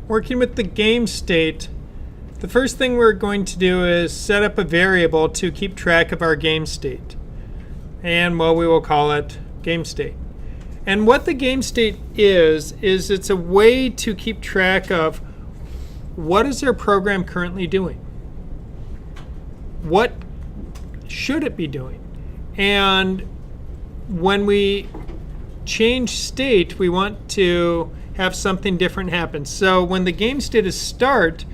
Working with the game state, the first thing we're going to do is set up a variable to keep track of our game state. And, well, we will call it game state. And what the game state is it's a way to keep track of what is our program currently doing. What should it be doing? And when we change state, we want to have something different happen. So when the game state is start,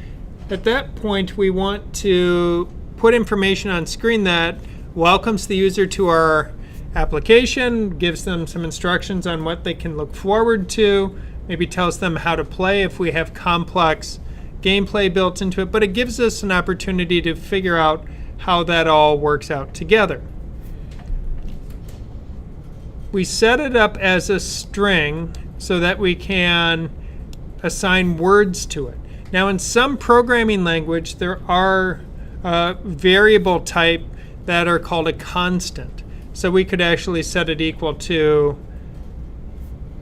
at that point we want to put information on screen that welcomes the user to our application, gives them some instructions on what they can look forward to, maybe tells them how to play if we have complex gameplay built into it, but it gives us an opportunity to figure out how that all works out together. We set it up as a string so that we can assign words to it. Now, in some programming language, there are variable type that are called a constant. So we could actually set it equal to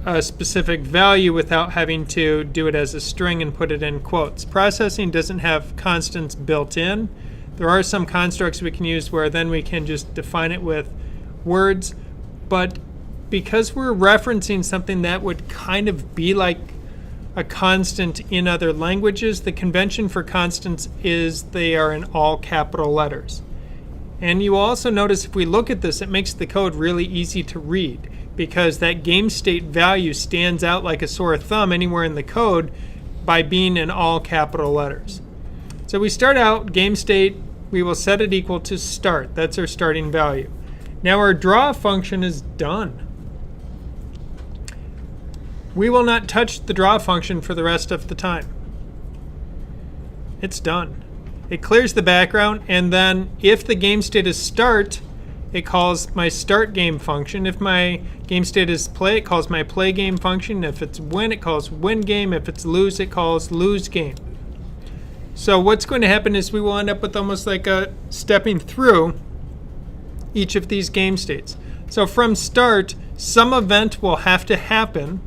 a specific value without having to do it as a string and put it in quotes. Processing doesn't have constants built in. There are some constructs we can use where then we can just define it with words. But because we're referencing something that would kind of be like a constant in other languages, the convention for constants is they are in all capital letters. And you will also notice if we look at this, it makes the code really easy to read because that game state value stands out like a sore thumb anywhere in the code by being in all capital letters. So we start out game state, we will set it equal to start. That's our starting value. Now our draw function is done. We will not touch the draw function for the rest of the time. It's done. It clears the background, and then if the game state is start, it calls my start game function. If my game state is play, it calls my play game function. If it's win, it calls win game. If it's lose, it calls lose game. So what's going to happen is we will end up with almost like a stepping through each of these game states. So from start, some event will have to happen,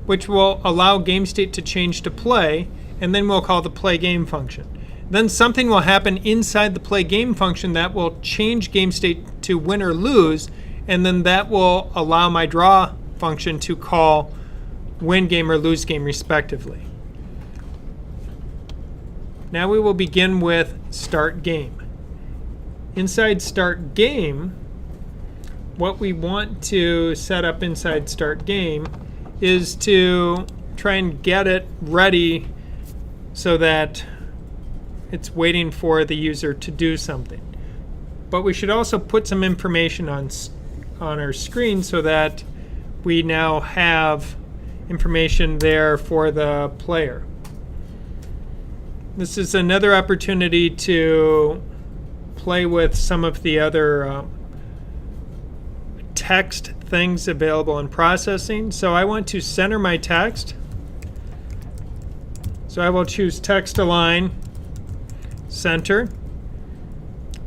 which will allow game state to change to play, and then we'll call the play game function. Then something will happen inside the play game function that will change game state to win or lose, and then that will allow my draw function to call win game or lose game respectively. Now we will begin with start game. Inside start game, what we want to set up inside start game is to try and get it ready so that it's waiting for the user to do something. But we should also put some information on our screen so that we now have information there for the player. This is another opportunity to play with some of the other text things available in processing. So I want to center my text. So I will choose text align center.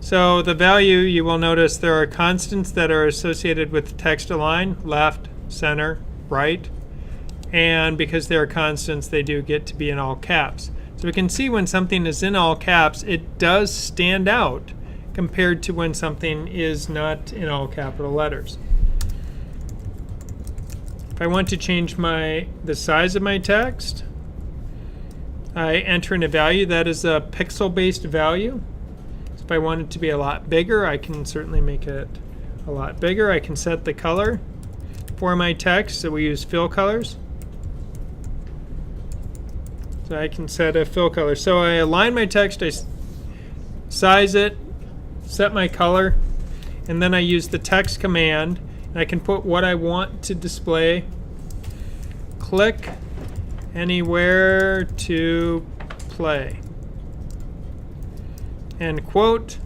So the value, you will notice there are constants that are associated with text align, left, center, right. And because they are constants, they do get to be in all caps. So we can see when something is in all caps, it does stand out compared to when something is not in all capital letters. If I want to change the size of my text, I enter in a value that is a pixel-based value. So if I want it to be a lot bigger, I can certainly make it a lot bigger. I can set the color for my text, so we use fill colors. So I can set a fill color. So I align my text, I size it, set my color, and then I use the text command, and I can put what I want to display. Click anywhere to play. End quote.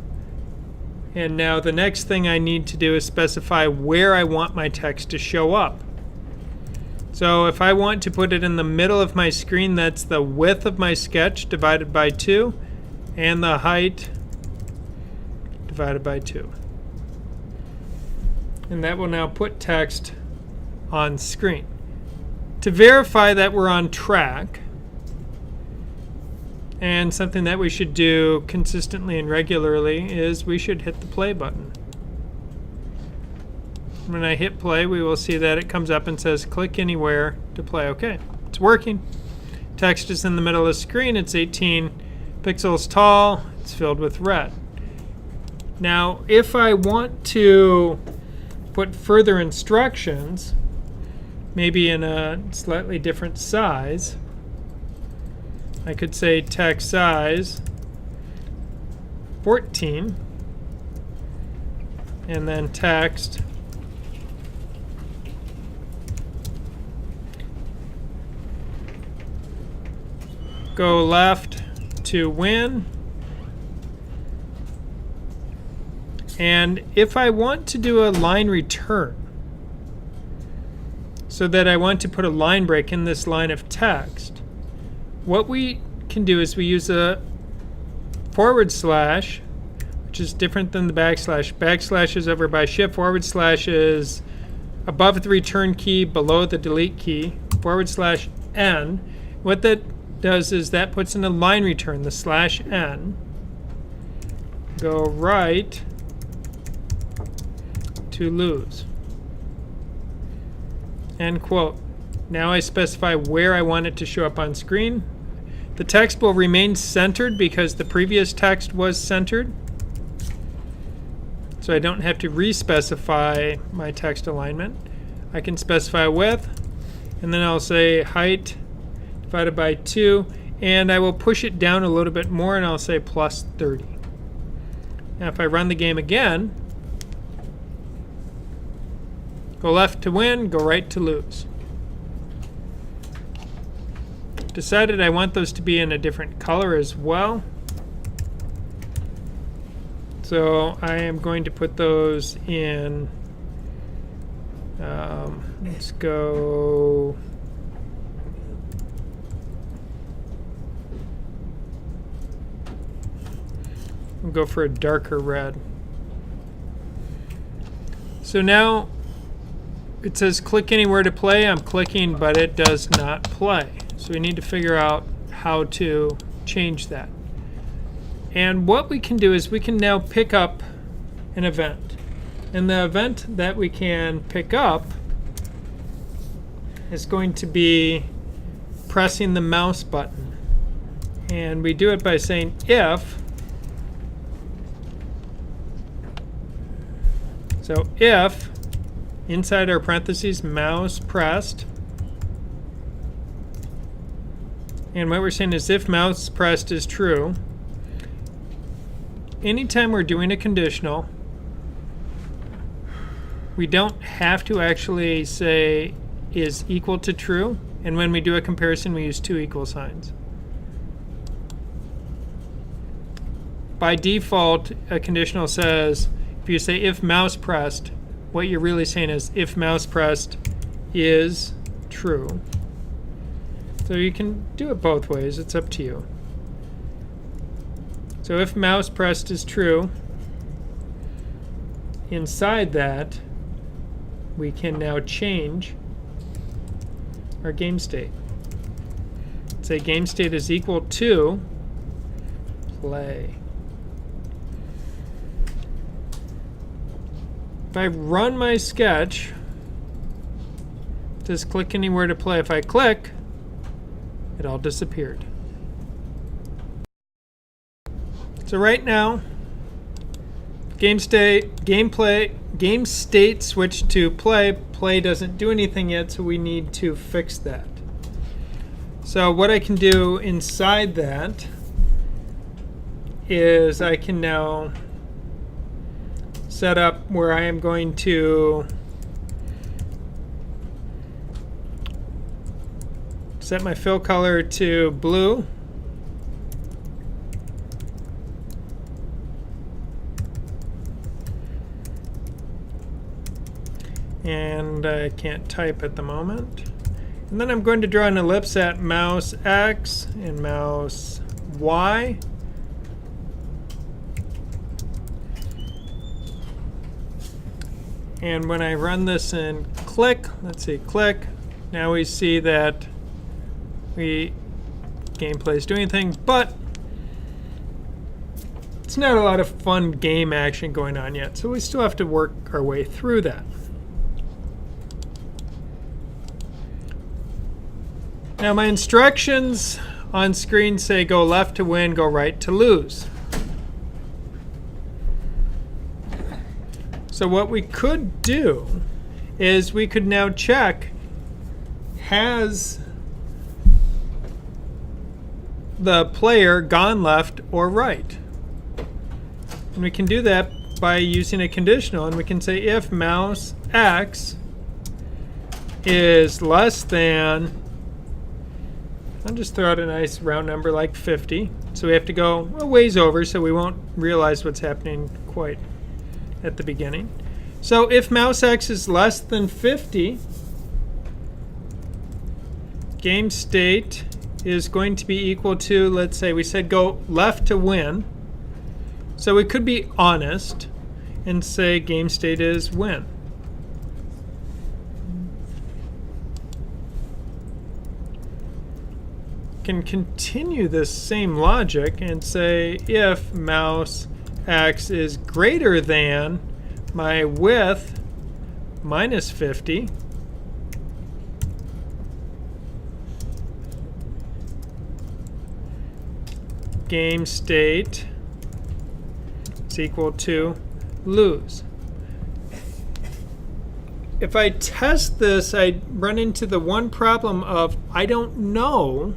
And now the next thing I need to do is specify where I want my text to show up. So if I want to put it in the middle of my screen, that's the width of my sketch divided by 2, and the height divided by 2. And that will now put text on screen. To verify that we're on track, And something that we should do consistently and regularly is we should hit the play button. When I hit play, we will see that it comes up and says click anywhere to play. Okay, it's working. Text is in the middle of the screen. It's 18 pixels tall. It's filled with red. Now, if I want to put further instructions, maybe in a slightly different size, I could say text size 14, and then text go left to win. And if I want to do a line return, so that I want to put a line break in this line of text, what we can do is we use a /, which is different than the backslash. Backslash is over by shift. / is above the return key, below the delete key. /n. What that does is that puts in a line return, the /n. Go right to lose. End quote. Now I specify where I want it to show up on screen. The text will remain centered because the previous text was centered. So I don't have to re-specify my text alignment. I can specify width, and then I'll say height divided by 2, and I will push it down a little bit more, and I'll say +30. Now if I run the game again, go left to win, go right to lose. Decided I want those to be in a different color as well. So I am going to put those in, let's go, we'll go for a darker red. So now it says click anywhere to play. I'm clicking, but it does not play. So we need to figure out how to change that. And what we can do is we can now pick up an event. And the event that we can pick up is going to be pressing the mouse button. And we do it by saying if. So if, inside our parentheses, mouse pressed. And what we're saying is if mouse pressed is true, anytime we're doing a conditional, we don't have to actually say is equal to true. And when we do a comparison, we use 2 equal signs. By default, a conditional says, if you say if mouse pressed, what you're really saying is if mouse pressed is true. So you can do it both ways. It's up to you. So if mouse pressed is true, inside that, we can now change our game state. Say game state is equal to play. If I run my sketch, it says click anywhere to play. If I click, it all disappeared. So right now, game state switched to play. Play doesn't do anything yet, so we need to fix that. So what I can do inside that is I can now set up where I am going to set my fill color to blue. And I can't type at the moment. And then I'm going to draw an ellipse at mouse X and mouse Y. And when I run this and click, let's see, click, now we see that gameplay is doing anything, but It's not a lot of fun game action going on yet, so we still have to work our way through that. Now my instructions on screen say go left to win, go right to lose. So what we could do is we could now check, has the player gone left or right? And we can do that by using a conditional, and we can say if mouse X is less than, I'll just throw out a nice round number like 50. So we have to go a ways over so we won't realize what's happening quite at the beginning. So if mouse X is less than 50, game state is going to be equal to, let's say we said go left to win. So we could be honest and say game state is win. Can continue this same logic and say if mouse X is greater than my width minus 50, game state is equal to lose. If I test this, I run into the one problem of I don't know.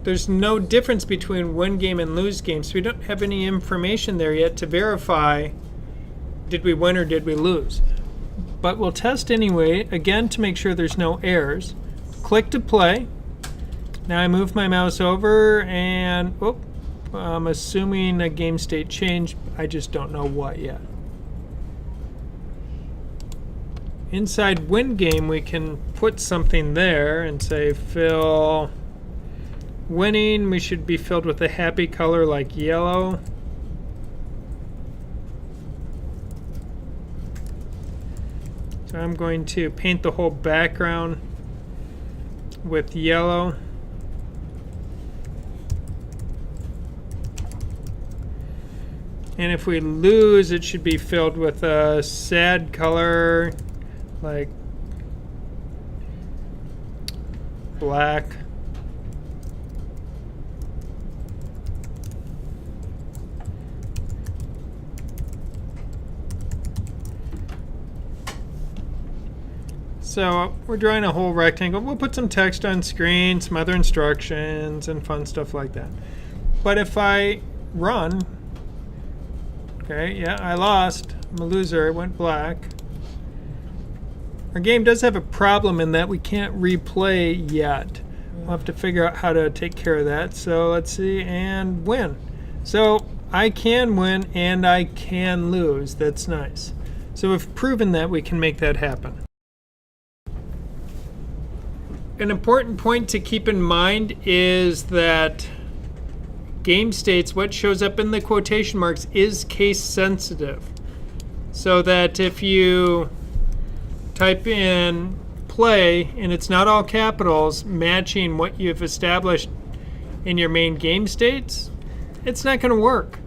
There's no difference between win game and lose game, so we don't have any information there yet to verify did we win or did we lose. But we'll test anyway, again to make sure there's no errors. Click to play. Now I move my mouse over and I'm assuming a game state change. I just don't know what yet. Inside win game we can put something there and say fill winning. We should be filled with a happy color like yellow. So I'm going to paint the whole background with yellow. And if we lose, it should be filled with a sad color like black. So we're drawing a whole rectangle. We'll put some text on screen, some other instructions, and fun stuff like that. But if I run, okay, yeah, I lost. I'm a loser. It went black. Our game does have a problem in that we can't replay yet. We'll have to figure out how to take care of that. So let's see, and win. So I can win and I can lose. That's nice. So we've proven that we can make that happen. An important point to keep in mind is that game states, what shows up in the quotation marks, is case sensitive. So that if you type in play and it's not all capitals matching what you've established in your main game states, it's not going to work.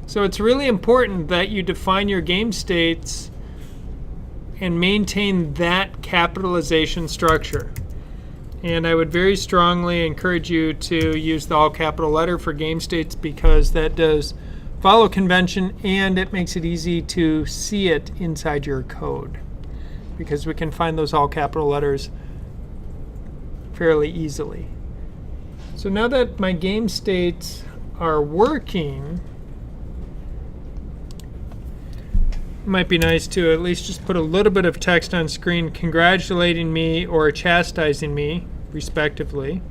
So it's really important that you define your game states and maintain that capitalization structure. And I would very strongly encourage you to use the all capital letter for game states because that does follow convention and it makes it easy to see it inside your code because we can find those all capital letters fairly easily. So now that my game states are working, it might be nice to at least just put a little bit of text on screen congratulating me or chastising me, respectively.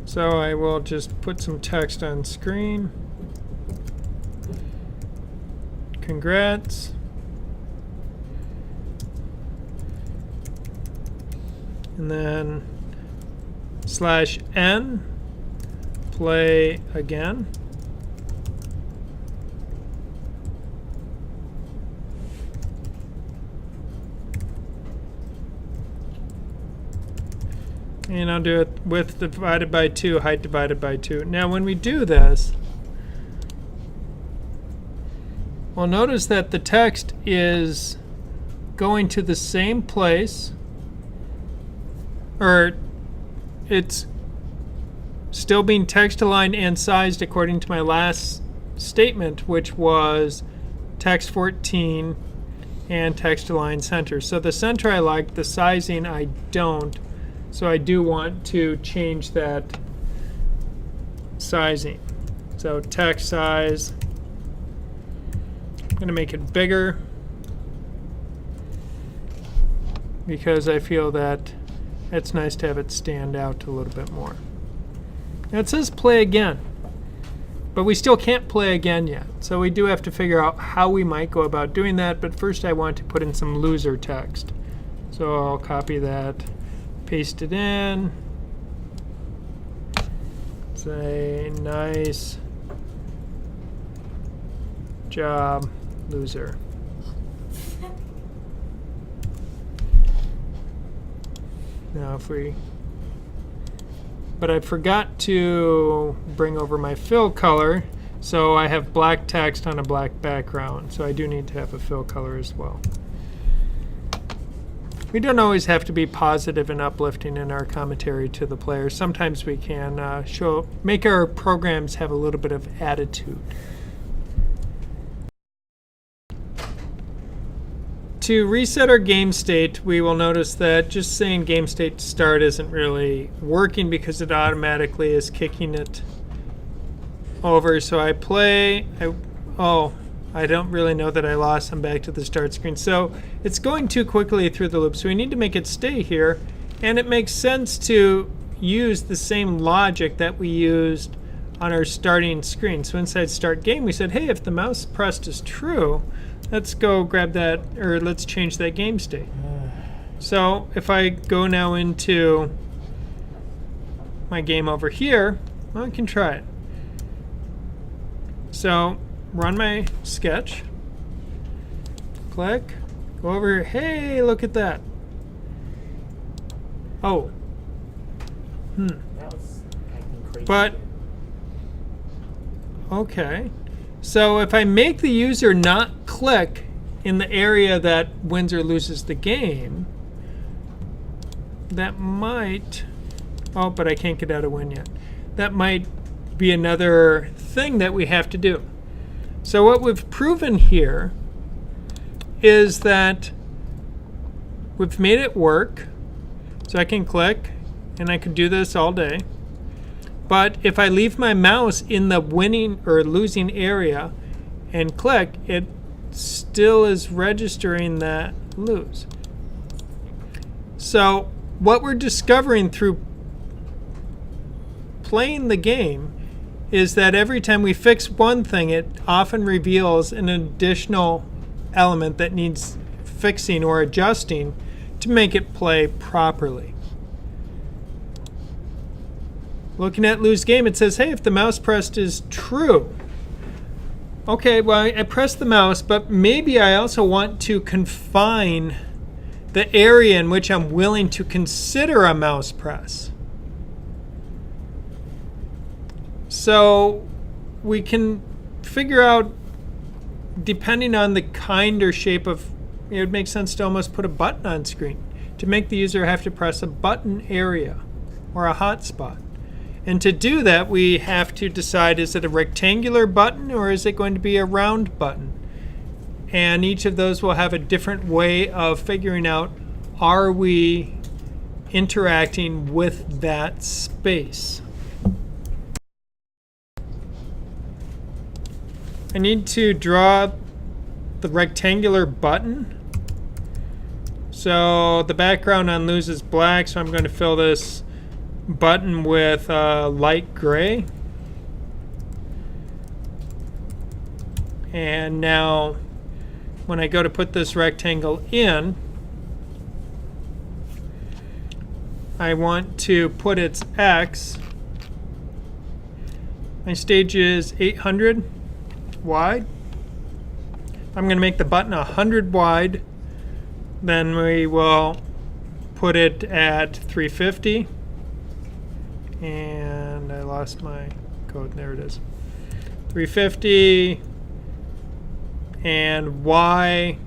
So I will just put some text on screen. Congrats. And then /n, play again. And I'll do it width divided by 2, height divided by 2. Now when we do this, we'll notice that the text is going to the same place, or it's still being text aligned and sized according to my last statement, which was text 14 and text align center. So the center I like, the sizing I don't. So I do want to change that sizing. So text size, I'm going to make it bigger because I feel that it's nice to have it stand out a little bit more. Now it says play again, but we still can't play again yet. So we do have to figure out how we might go about doing that, but first I want to put in some loser text. So I'll copy that, paste it in, say nice job, loser. Now if we, but I forgot to bring over my fill color, so I have black text on a black background, so I do need to have a fill color as well. We don't always have to be positive and uplifting in our commentary to the players. Sometimes we can make our programs have a little bit of attitude. To reset our game state, we will notice that just saying game state start isn't really working because it automatically is kicking it over. So I play, I don't really know that I lost. I'm back to the start screen. So it's going too quickly through the loop. So we need to make it stay here. And it makes sense to use the same logic that we used on our starting screen. So inside start game, we said, hey, if the mouse pressed is true, let's go grab that, or let's change that game state. So if I go now into my game over here, well, I can try it. So run my sketch, click, go over here. Hey, look at that. Oh. That was acting crazy. But, okay. So if I make the user not click in the area that wins or loses the game, that might, oh, but I can't get out of win yet. That might be another thing that we have to do. So what we've proven here is that we've made it work. So I can click, and I could do this all day. But if I leave my mouse in the winning or losing area and click, it still is registering that lose. So what we're discovering through playing the game is that every time we fix one thing, it often reveals an additional element that needs fixing or adjusting to make it play properly. Looking at lose game, it says, hey, if the mouse pressed is true. Okay, well, I pressed the mouse, but maybe I also want to confine the area in which I'm willing to consider a mouse press. So we can figure out, depending on the kind or shape of, it would make sense to almost put a button on screen to make the user have to press a button area or a hotspot. And to do that, we have to decide, is it a rectangular button or is it going to be a round button? And each of those will have a different way of figuring out, are we interacting with that space? I need to draw the rectangular button. So the background on lose is black, so I'm going to fill this button with light gray. And now when I go to put this rectangle in, I want to put its X. My stage is 800 wide. I'm going to make the button 100 wide. Then we will put it at 350. And I lost my code. There it is. 350 and Y.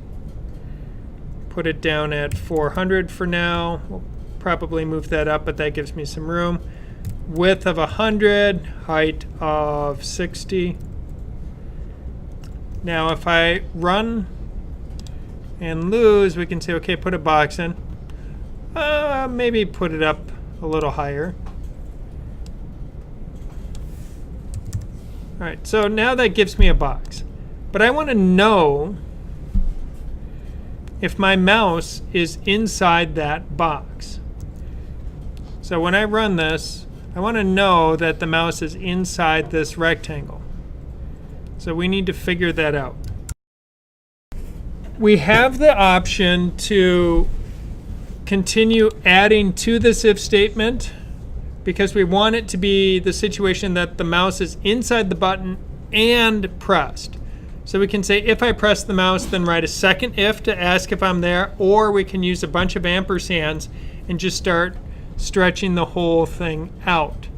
Put it down at 400 for now. We'll probably move that up, but that gives me some room. Width of 100, height of 60. Now if I run and lose, we can say, okay, put a box in. Maybe put it up a little higher. All right, so now that gives me a box. But I want to know if my mouse is inside that box. So when I run this, I want to know that the mouse is inside this rectangle. So we need to figure that out. We have the option to continue adding to this if statement because we want it to be the situation that the mouse is inside the button and pressed. So we can say if I press the mouse, then write a second if to ask if I'm there, or we can use a bunch of ampersands and just start stretching the whole thing out.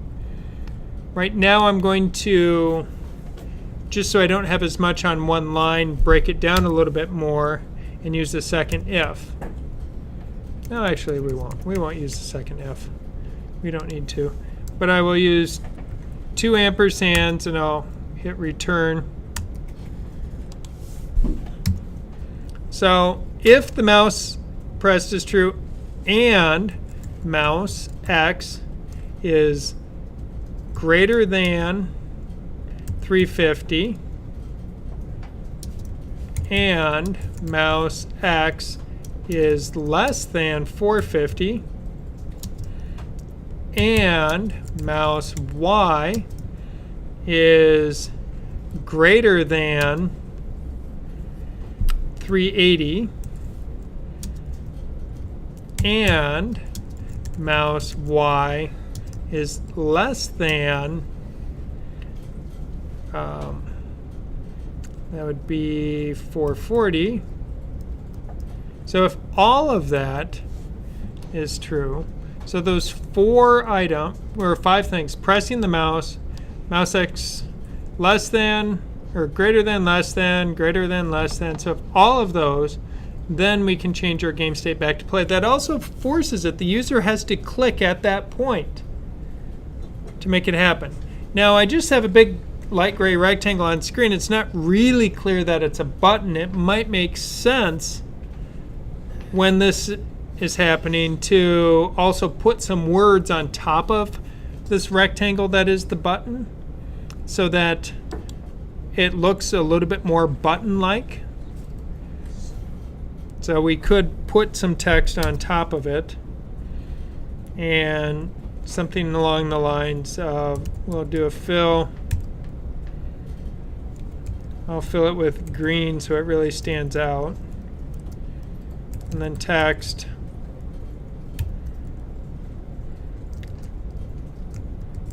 Right now I'm going to, just so I don't have as much on one line, break it down a little bit more and use the second if. No, actually we won't. We won't use the second if. We don't need to. But I will use 2 ampersands and I'll hit return. So if the mouse pressed is true and mouse X is greater than 350 and mouse X is less than 450 and mouse Y is greater than 380 and mouse Y is less than that would be 440. So if all of that is true, so those 5 things, pressing the mouse, mouse X less than or greater than, less than, greater than, less than. So if all of those, then we can change our game state back to play. That also forces it. The user has to click at that point to make it happen. Now I just have a big light gray rectangle on screen. It's not really clear that it's a button. It might make sense when this is happening to also put some words on top of this rectangle that is the button so that it looks a little bit more button-like. So we could put some text on top of it and something along the lines of, we'll do a fill. I'll fill it with green so it really stands out. And then text.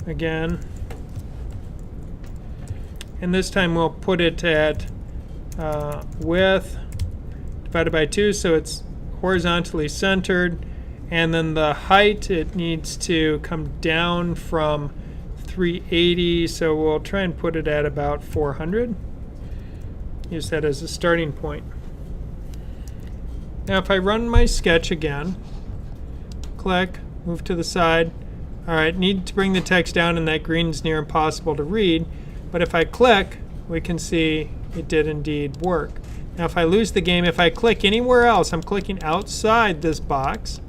Again. And this time we'll put it at width divided by 2 so it's horizontally centered. And then the height, it needs to come down from 380, so we'll try and put it at about 400. Use that as a starting point. Now if I run my sketch again, click, move to the side. All right, need to bring the text down and that green is near impossible to read. But if I click, we can see it did indeed work. Now if I lose the game, if I click anywhere else, I'm clicking outside this box,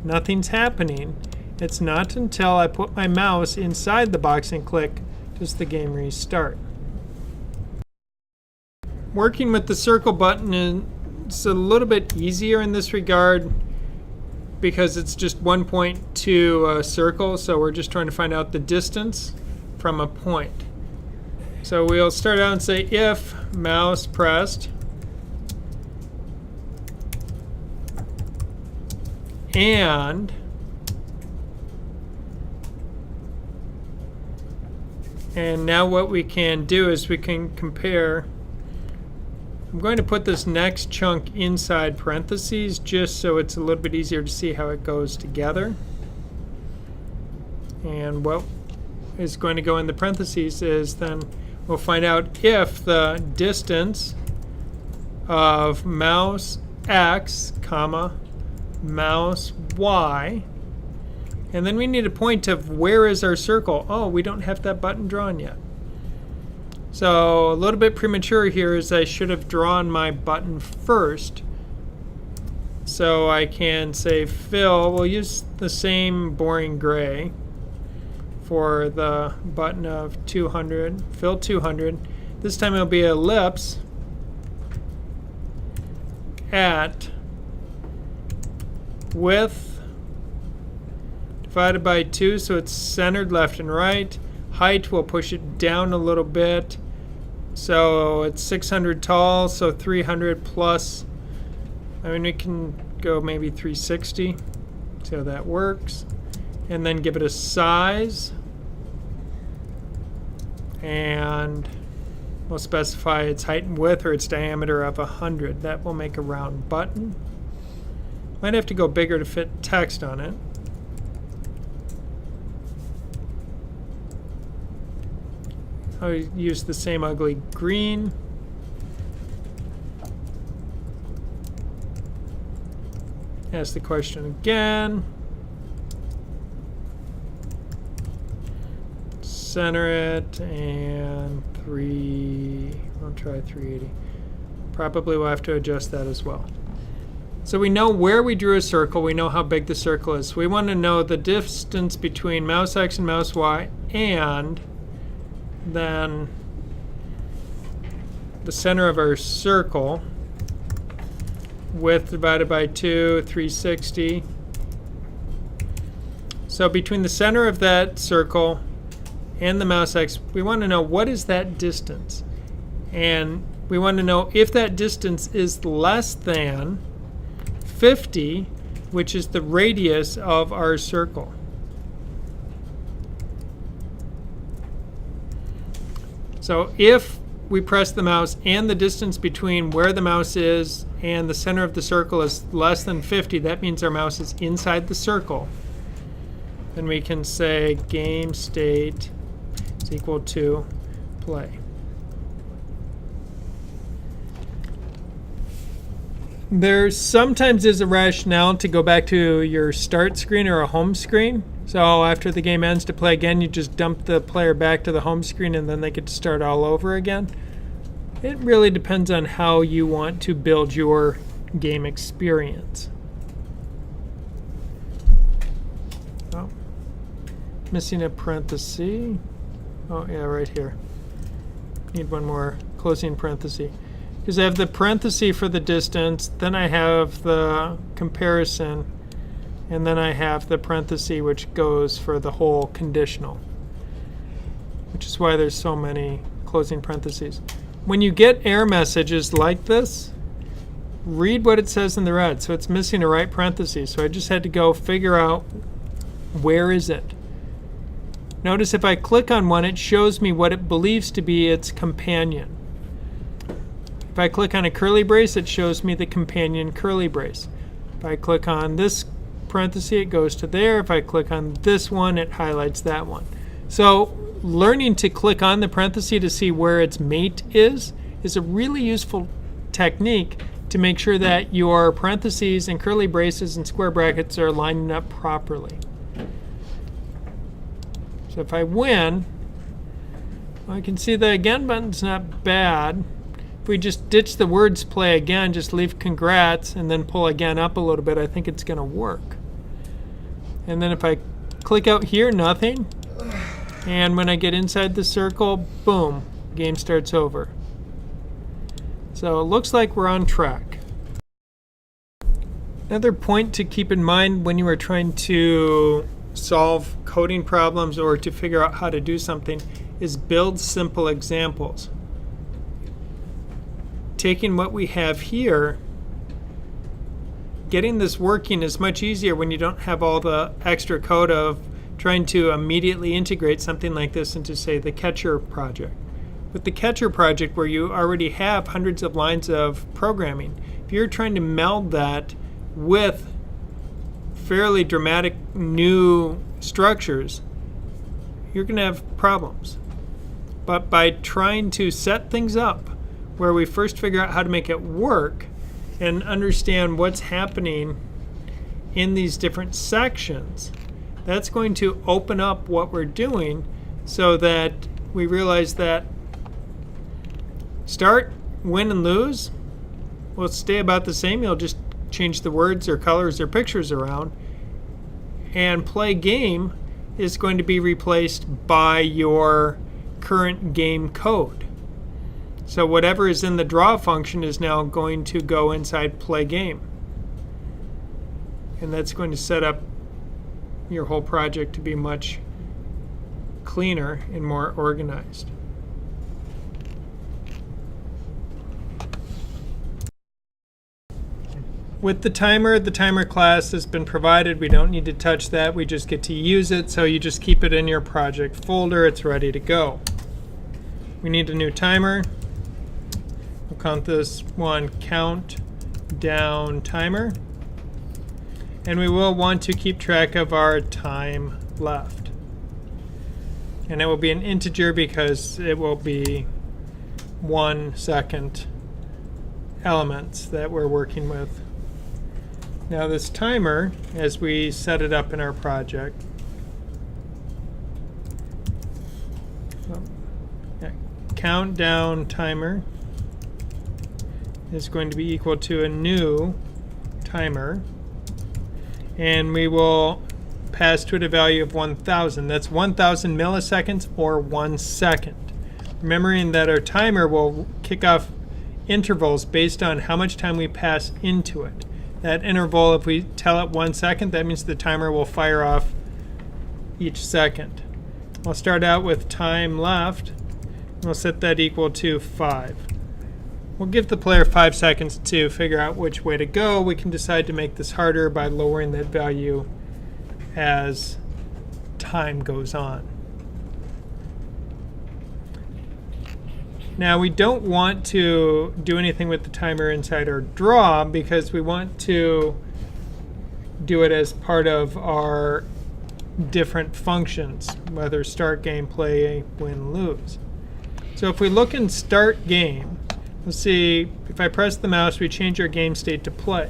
nothing's happening. It's not until I put my mouse inside the box and click does the game restart. Working with the circle button is a little bit easier in this regard because it's just one point to a circle, so we're just trying to find out the distance from a point. So we'll start out and say if mouse pressed and now what we can do is we can compare. I'm going to put this next chunk inside parentheses just so it's a little bit easier to see how it goes together. And what is going to go in the parentheses is then we'll find out if the distance of mouse X, comma, mouse Y, and then we need a point of where is our circle. Oh, we don't have that button drawn yet. So a little bit premature here is I should have drawn my button first. So I can say fill, we'll use the same boring gray for the button of 200, fill 200. This time it'll be ellipse at width divided by 2, so it's centered left and right. Height, we'll push it down a little bit. So it's 600 tall, so 300 plus, I mean, we can go maybe 360. See how that works. And then give it a size. And we'll specify its height and width or its diameter of 100. That will make a round button. Might have to go bigger to fit text on it. I'll use the same ugly green. Ask the question again. Center it, and I'll try 380. Probably we'll have to adjust that as well. So we know where we drew a circle. We know how big the circle is. We want to know the distance between mouse X and mouse Y, and then the center of our circle, width divided by 2, 360. So between the center of that circle and the mouse X, we want to know what is that distance. And we want to know if that distance is less than 50, which is the radius of our circle. So if we press the mouse and the distance between where the mouse is and the center of the circle is less than 50, that means our mouse is inside the circle. Then we can say game state is equal to play. There sometimes is a rationale to go back to your start screen or a home screen. So after the game ends, to play again, you just dump the player back to the home screen and then they get to start all over again. It really depends on how you want to build your game experience. Oh, missing a parenthesis. Oh yeah, right here. Need one more closing parenthesis. Because I have the parenthesis for the distance, then I have the comparison, and then I have the parenthesis which goes for the whole conditional, which is why there's so many closing parentheses. When you get error messages like this, read what it says in the red. So it's missing a right parenthesis. So I just had to go figure out where is it. Notice if I click on one, it shows me what it believes to be its companion. If I click on a curly brace, it shows me the companion curly brace. If I click on this parenthesis, it goes to there. If I click on this one, it highlights that one. So learning to click on the parenthesis to see where its mate is a really useful technique to make sure that your parentheses and curly braces and square brackets are lining up properly. So if I win, I can see the again button's not bad. If we just ditch the words play again, just leave congrats and then pull again up a little bit, I think it's going to work. And then if I click out here, nothing. And when I get inside the circle, boom, game starts over. So it looks like we're on track. Another point to keep in mind when you are trying to solve coding problems or to figure out how to do something is build simple examples. Taking what we have here, getting this working is much easier when you don't have all the extra code of trying to immediately integrate something like this into, say, the Catcher project. With the Catcher project, where you already have hundreds of lines of programming, if you're trying to meld that with fairly dramatic new structures, you're going to have problems. But by trying to set things up where we first figure out how to make it work and understand what's happening in these different sections, that's going to open up what we're doing so that we realize that start, win, and lose will stay about the same. You'll just change the words or colors or pictures around. And play game is going to be replaced by your current game code. So whatever is in the draw function is now going to go inside play game. And that's going to set up your whole project to be much cleaner and more organized. With the timer class has been provided. We don't need to touch that. We just get to use it. So you just keep it in your project folder. It's ready to go. We need a new timer. We'll count this one countdown timer. And we will want to keep track of our time left. And it will be an integer because it will be 1 second elements that we're working with. Now this timer, as we set it up in our project, countdown timer is going to be equal to a new timer, and we will pass to it a value of 1,000. That's 1,000 milliseconds or 1 second. Remembering that our timer will kick off intervals based on how much time we pass into it. That interval, if we tell it 1 second, that means the timer will fire off each second. I'll start out with time left. We'll set that equal to 5. We'll give the player 5 seconds to figure out which way to go. We can decide to make this harder by lowering that value as time goes on. Now we don't want to do anything with the timer inside our draw because we want to do it as part of our different functions, whether start game, play, win, lose. So if we look in start game, we'll see if I press the mouse, we change our game state to play.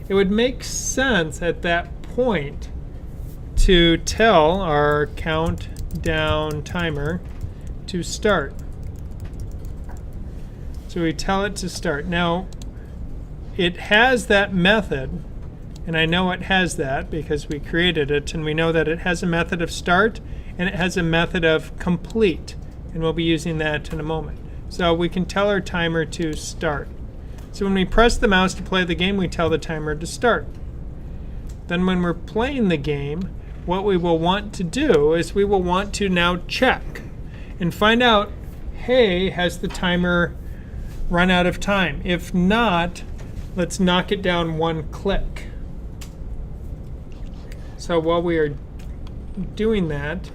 It would make sense at that point to tell our countdown timer to start. So we tell it to start. Now, it has that method, and I know it has that because we created it, and we know that it has a method of start and it has a method of complete, and we'll be using that in a moment. So we can tell our timer to start. So when we press the mouse to play the game, we tell the timer to start. Then when we're playing the game, what we will want to do is we will want to now check and find out, hey, has the timer run out of time? If not, let's knock it down 1 click. So while we are doing that,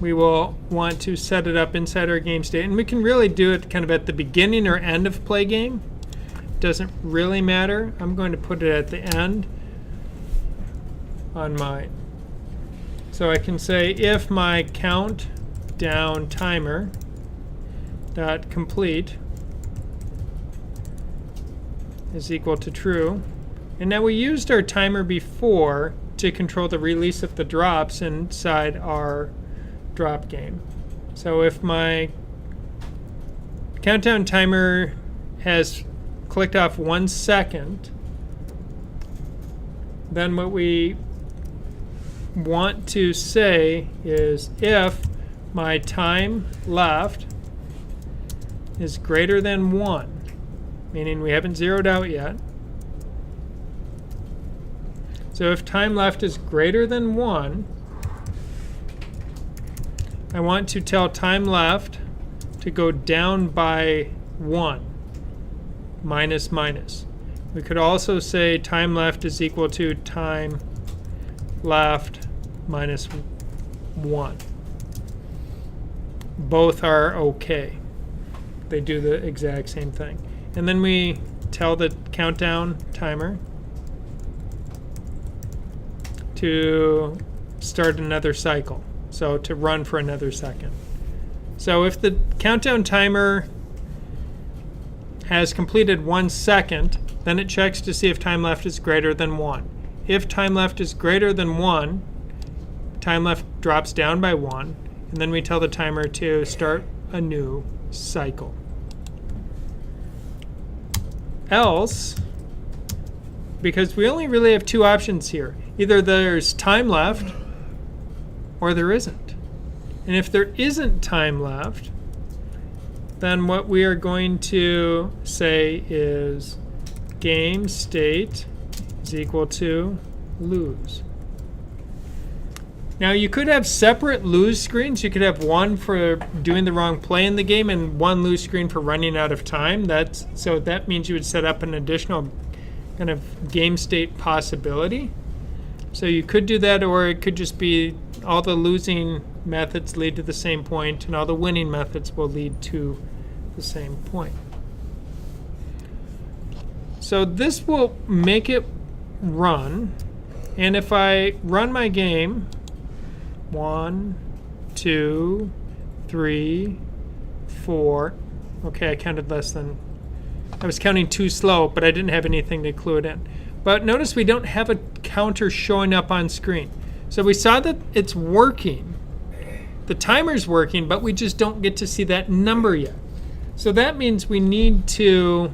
we will want to set it up inside our game state. And we can really do it kind of at the beginning or end of play game. Doesn't really matter. I'm going to put it at the end on mine. So I can say if my countdown timer dot complete is equal to true. And now we used our timer before to control the release of the drops inside our drop game. So if my countdown timer has clicked off 1 second, then what we want to say is if my time left is greater than 1, meaning we haven't zeroed out yet. So if time left is greater than 1, I want to tell time left to go down by 1, minus minus. We could also say time left is equal to time left minus 1. Both are okay. They do the exact same thing. And then we tell the countdown timer to start another cycle. So to run for another second. So if the countdown timer has completed 1 second, then it checks to see if time left is greater than 1. If time left is greater than 1, time left drops down by 1, and then we tell the timer to start a new cycle. Else, because we only really have 2 options here, either there's time left or there isn't. And if there isn't time left, then what we are going to say is game state is equal to lose. Now you could have separate lose screens. You could have one for doing the wrong play in the game and one lose screen for running out of time. So that means you would set up an additional kind of game state possibility. So you could do that, or it could just be all the losing methods lead to the same point and all the winning methods will lead to the same point. So this will make it run, and if I run my game 1, 2, 3, 4. Okay, I counted less than. I was counting too slow, but I didn't have anything to clue it in. But notice we don't have a counter showing up on screen. So we saw that it's working. The timer's working, but we just don't get to see that number yet. So that means we need to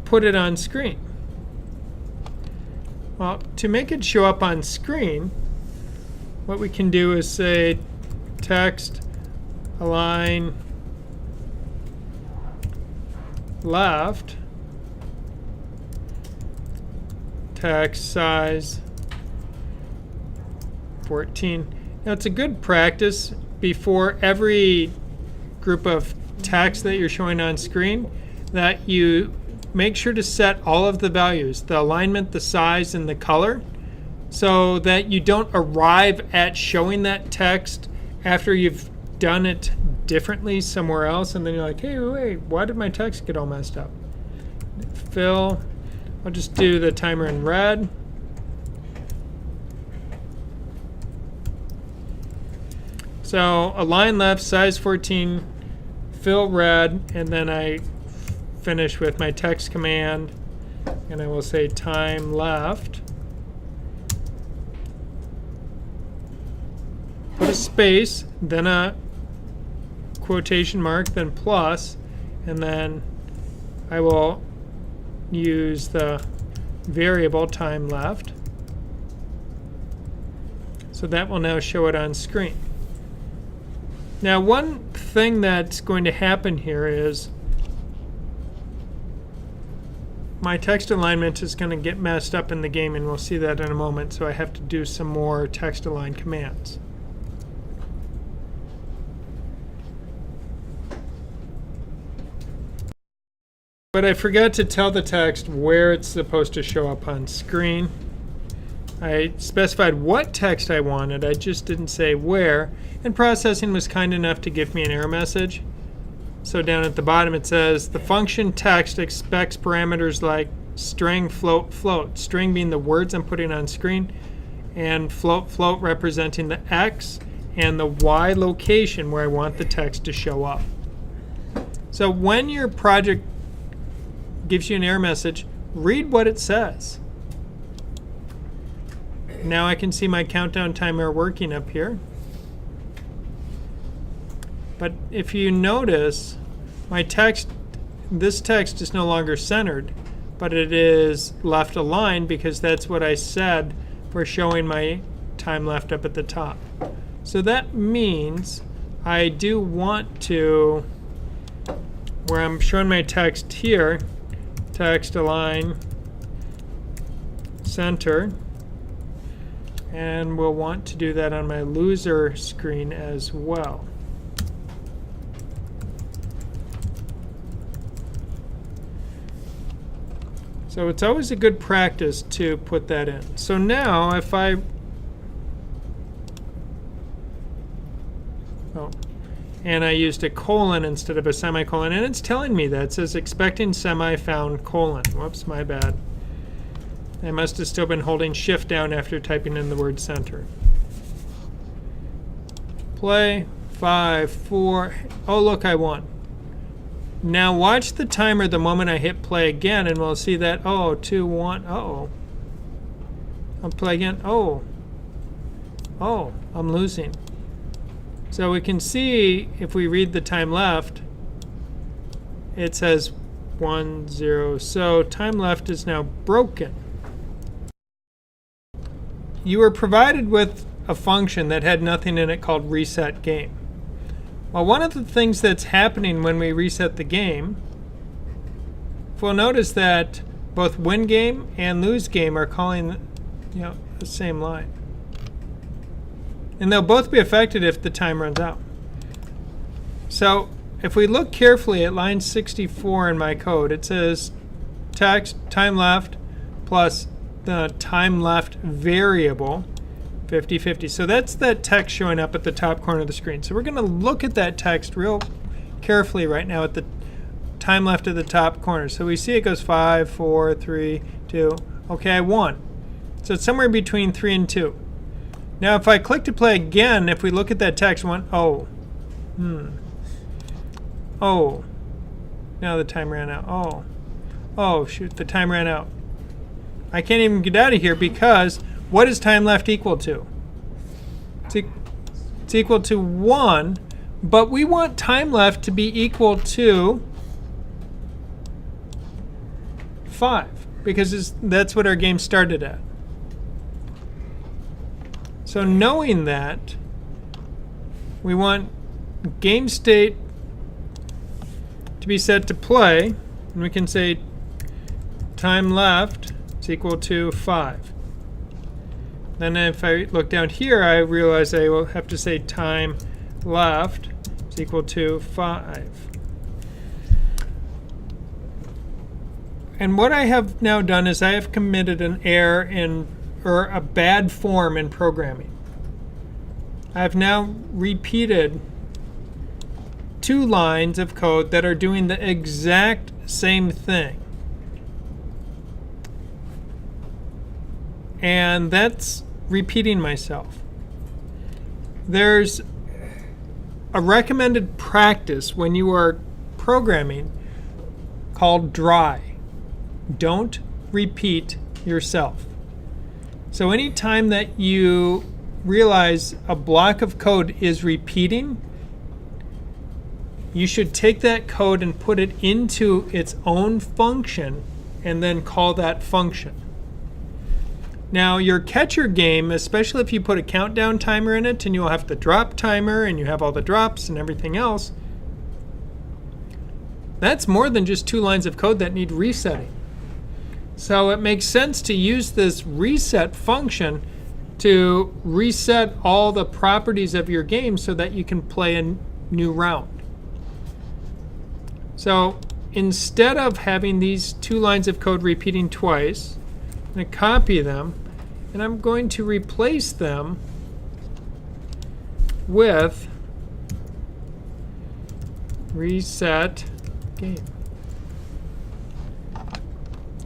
put it on screen. Well, to make it show up on screen, what we can do is say text align left, text size 14. Now it's a good practice before every group of text that you're showing on screen that you make sure to set all of the values, the alignment, the size, and the color, so that you don't arrive at showing that text after you've done it differently somewhere else, and then you're like, hey, wait, why did my text get all messed up? Fill, I'll just do the timer in red. So align left, size 14, fill red, and then I finish with my text command, and I will say time left. Put a space, then a quotation mark, then plus, and then I will use the variable time left. So that will now show it on screen. Now, one thing that's going to happen here is my text alignment is going to get messed up in the game, and we'll see that in a moment, so I have to do some more text align commands. But I forgot to tell the text where it's supposed to show up on screen. I specified what text I wanted, I just didn't say where, and processing was kind enough to give me an error message. So down at the bottom it says, the function text expects parameters like string, float, float. String being the words I'm putting on screen, and float, float representing the X and the Y location where I want the text to show up. So when your project gives you an error message, read what it says. Now I can see my countdown timer working up here. But if you notice, my text, this text is no longer centered, but it is left aligned because that's what I said for showing my time left up at the top. So that means I do want to, where I'm showing my text here, text align center, and we'll want to do that on my loser screen as well. So it's always a good practice to put that in. So now if I, and I used a colon instead of a semicolon, and it's telling me that. It says expecting semi found colon. Whoops, my bad. I must have still been holding shift down after typing in the word center. Play. 5, 4. Oh, look, I won. Now watch the timer the moment I hit play again, and we'll see that, oh, 2, 1, uh-oh. I'll play again. Oh, I'm losing. So we can see, if we read the time left, it says 1, 0. So time left is now broken. You were provided with a function that had nothing in it called reset game. Well, one of the things that's happening when we reset the game, we'll notice that both win game and lose game are calling, the same line. And they'll both be affected if the time runs out. So if we look carefully at line 64 in my code, it says text time left plus the time left variable 50/50. So that's that text showing up at the top corner of the screen. So we're going to look at that text real carefully right now at the time left at the top corner. So we see it goes 5, 4, 3, 2. Okay, I won. So it's somewhere between 3 and 2. Now if I click to play again, if we look at that text, oh, now the time ran out. Oh, shoot, the time ran out. I can't even get out of here because what is time left equal to? It's equal to 1, but we want time left to be equal to 5 because that's what our game started at. So knowing that, we want game state to be set to play, and we can say time left is equal to 5. Then if I look down here, I realize I will have to say time left is equal to 5. And what I have now done is I have committed an error or a bad form in programming. I've now repeated 2 lines of code that are doing the exact same thing. And that's repeating myself. There's a recommended practice when you are programming called dry. Don't repeat yourself. So anytime that you realize a block of code is repeating, you should take that code and put it into its own function and then call that function. Now your catcher game, especially if you put a countdown timer in it and you'll have the drop timer and you have all the drops and everything else, that's more than just 2 lines of code that need resetting. So it makes sense to use this reset function to reset all the properties of your game so that you can play a new round. So instead of having these 2 lines of code repeating twice, I'm going to copy them and I'm going to replace them with reset game.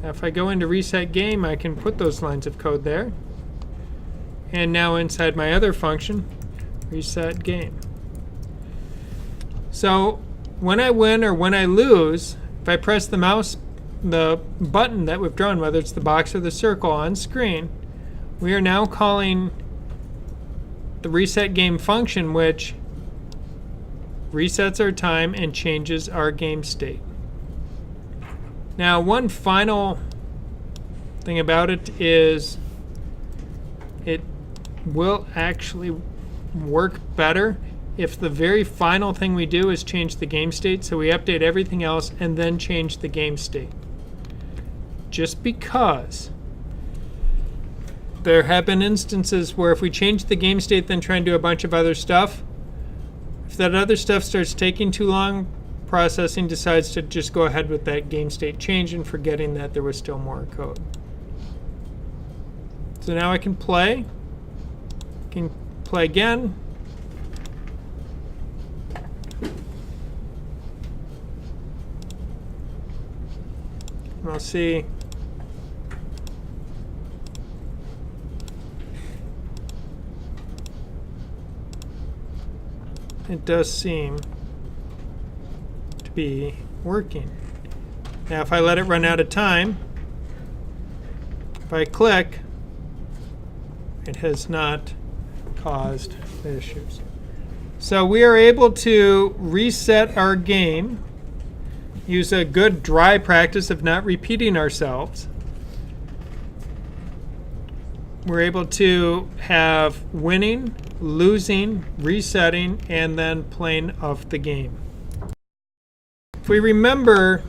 Now if I go into reset game, I can put those lines of code there. And now inside my other function, reset game. So when I win or when I lose, if I press the button that we've drawn, whether it's the box or the circle on screen, we are now calling the reset game function, which resets our time and changes our game state. Now, one final thing about it is it will actually work better if the very final thing we do is change the game state. So we update everything else and then change the game state. Just because there have been instances where if we change the game state then try and do a bunch of other stuff, if that other stuff starts taking too long, processing decides to just go ahead with that game state change and forgetting that there was still more code. So now I can play. Can play again. And I'll see. it does seem to be working. Now if I let it run out of time, if I click, it has not caused the issues. So we are able to reset our game, use a good dry practice of not repeating ourselves. We're able to have winning, losing, resetting, and then playing of the game. If we remember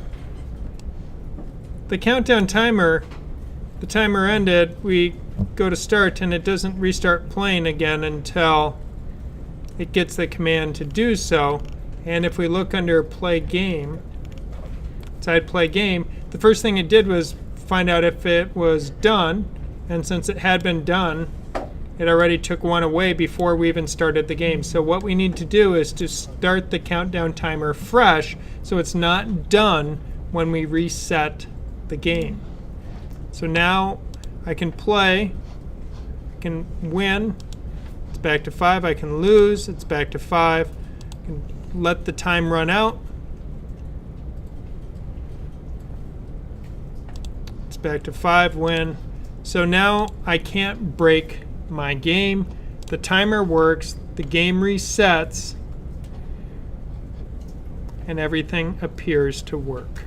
the countdown timer, the timer ended, we go to start and it doesn't restart playing again until it gets the command to do so. And if we look under play game, inside play game, the first thing it did was find out if it was done. And since it had been done, it already took one away before we even started the game. So what we need to do is to start the countdown timer fresh so it's not done when we reset the game. So now I can play, I can win, it's back to 5. I can lose, it's back to 5. I can let the time run out. It's back to 5, win. So now I can't break my game. The timer works, the game resets, and everything appears to work.